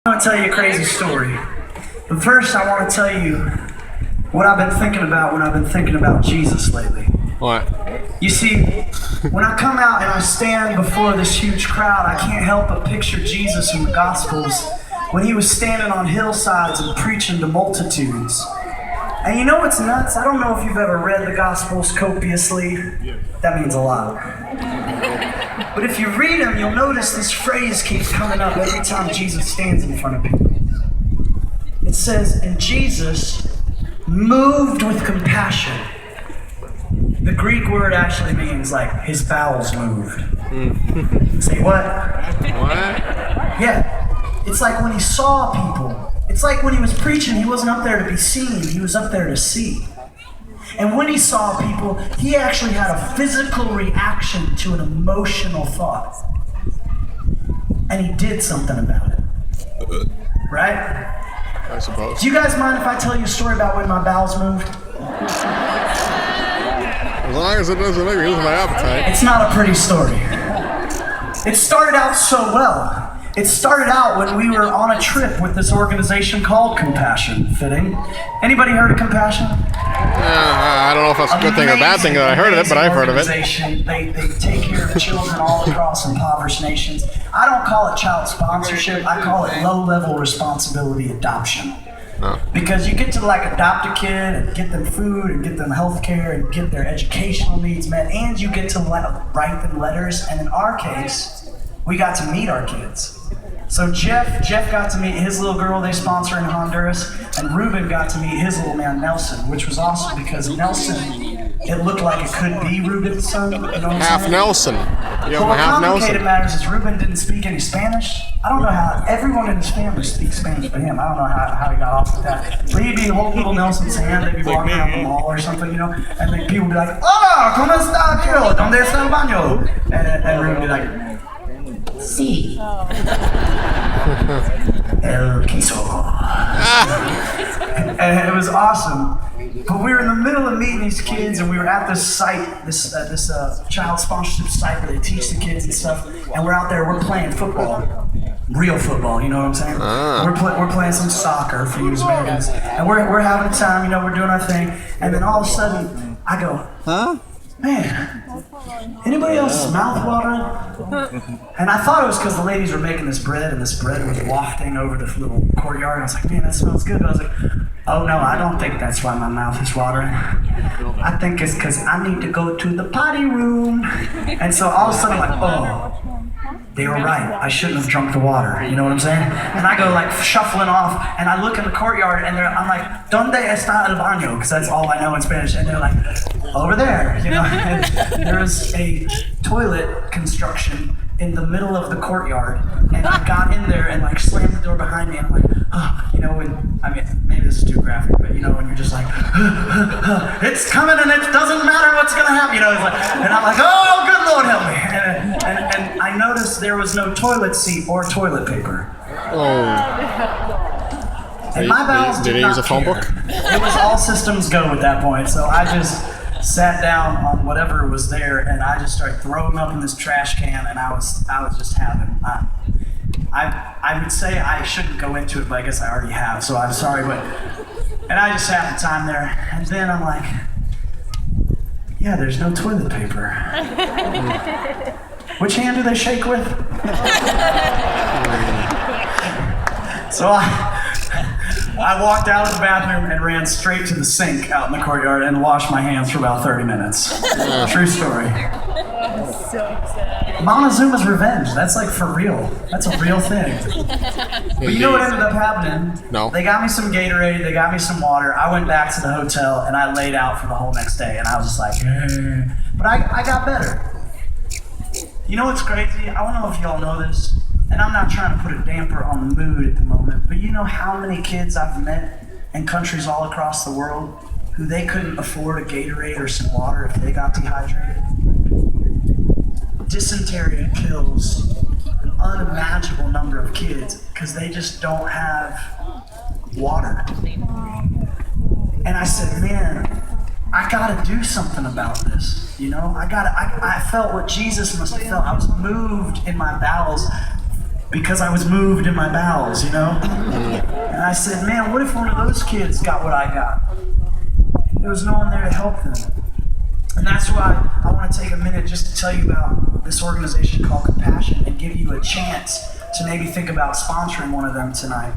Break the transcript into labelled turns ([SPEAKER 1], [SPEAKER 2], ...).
[SPEAKER 1] I want to tell you a crazy story. But first, I want to tell you what I've been thinking about when I've been thinking about Jesus lately.
[SPEAKER 2] What?
[SPEAKER 1] You see, when I come out and I stand before this huge crowd, I can't help but picture Jesus in the Gospels when he was standing on hillsides and preaching to multitudes. And you know what's nuts? I don't know if you've ever read the Gospels copiously. That means a lot. But if you read them, you'll notice this phrase keeps coming up every time Jesus stands in front of people. It says, and Jesus moved with compassion. The Greek word actually means like his bowels moved. Say what?
[SPEAKER 2] What?
[SPEAKER 1] Yeah. It's like when he saw people. It's like when he was preaching, he wasn't up there to be seen, he was up there to see. And when he saw people, he actually had a physical reaction to an emotional thought. And he did something about it. Right?
[SPEAKER 2] I suppose.
[SPEAKER 1] Do you guys mind if I tell you a story about when my bowels moved?
[SPEAKER 2] As long as it doesn't make me lose my appetite.
[SPEAKER 1] It's not a pretty story. It started out so well. It started out when we were on a trip with this organization called Compassion. Fitting. Anybody heard of Compassion?
[SPEAKER 2] I don't know if that's a good thing or a bad thing that I heard of it, but I've heard of it.
[SPEAKER 1] They take care of children all across impoverished nations. I don't call it child sponsorship. I call it low-level responsibility adoption.
[SPEAKER 2] Oh.
[SPEAKER 1] Because you get to like adopt a kid and get them food and get them health care and get their educational needs met, and you get to write them letters. And in our case, we got to meet our kids. So Jeff got to meet his little girl they sponsor in Honduras, and Ruben got to meet his little man Nelson, which was awesome because Nelson, it looked like it could be Ruben's son. You know what I'm
[SPEAKER 2] Half
[SPEAKER 1] saying?
[SPEAKER 2] Nelson. You
[SPEAKER 1] But
[SPEAKER 2] have
[SPEAKER 1] what
[SPEAKER 2] a half
[SPEAKER 1] complicated
[SPEAKER 2] Nelson.
[SPEAKER 1] matters is Ruben didn't speak any Spanish. I don't know how everyone in his family speaks Spanish but him. I don't know how he got off with that. But he'd be holding little Nelson's hand, they'd be walking around the mall or something, you know, and then people would be like, "Hola, ¿cómo está, tío? ¿Dónde está el baño?" And Ruben would be like, Sí. El queso. And it was awesome. But we were in the middle of meeting these kids, and we were at this site, this child sponsorship site where they teach the kids and stuff. And we're out there, we're playing football, real football. You know what I'm saying? We're playing some soccer for you Americans, and we're having a time. You know, we're doing our thing. And then all of a sudden, I go, huh? Man, anybody else's mouth watering? And I thought it was because the ladies were making this bread, and this bread was wafting over this little courtyard. And I was like, man, that smells good. But I was like, oh no, I don't think that's why my mouth is watering. I think it's because I need to go to the potty room. And so all of a sudden I'm like, oh, they were right. I shouldn't have drunk the water. You know what I'm saying? And I go like shuffling off, and I look in the courtyard, and I'm like, ¿Dónde está el baño? Because that's all I know in Spanish. And they're like, over there. You know, and there was a toilet construction in the middle of the courtyard, and I got in there and like slammed the door behind me, and I'm like, oh, you know, when I mean, maybe this is too graphic, but you know, when you're just like, it's coming and it doesn't matter what's gonna happen, you know, it's like, and I'm like, oh, good Lord help me, and I noticed there was no toilet seat or toilet paper.
[SPEAKER 2] Oh.
[SPEAKER 1] And my bowels
[SPEAKER 2] Did he
[SPEAKER 1] not
[SPEAKER 2] use a phone
[SPEAKER 1] care.
[SPEAKER 2] book?
[SPEAKER 1] It was all systems go at that point, so I just sat down on whatever was there, and I just started throwing up in this trash can, and I was just having. I would say I shouldn't go into it, but I guess I already have, so I'm sorry, but. And I just had the time there, and then I'm like, yeah, there's no toilet paper. Which hand do they shake with? So I walked out of the bathroom and ran straight to the sink out in the courtyard and washed my hands for about 30 minutes. True story. Montezuma's revenge. That's like for real. That's a real thing. But you know what ended up happening?
[SPEAKER 2] No.
[SPEAKER 1] They got me some Gatorade, they got me some water. I went back to the hotel and I laid out for the whole next day, and I was just like, but I got better. You know what's crazy? I don't know if y'all know this, and I'm not trying to put a damper on the mood at the moment, but you know how many kids I've met in countries all across the world who they couldn't afford a Gatorade or some water if they got dehydrated? Dysentery kills an unimaginable number of kids because they just don't have water. And I said, man, I gotta do something about this, you know? I felt what Jesus must have felt. I was moved in my bowels because I was moved in my bowels, you know? And I said, man, what if one of those kids got what I got? There was no one there to help them. And that's why I want to take a minute just to tell you about this organization called Compassion and give you a chance to maybe think about sponsoring one of them tonight.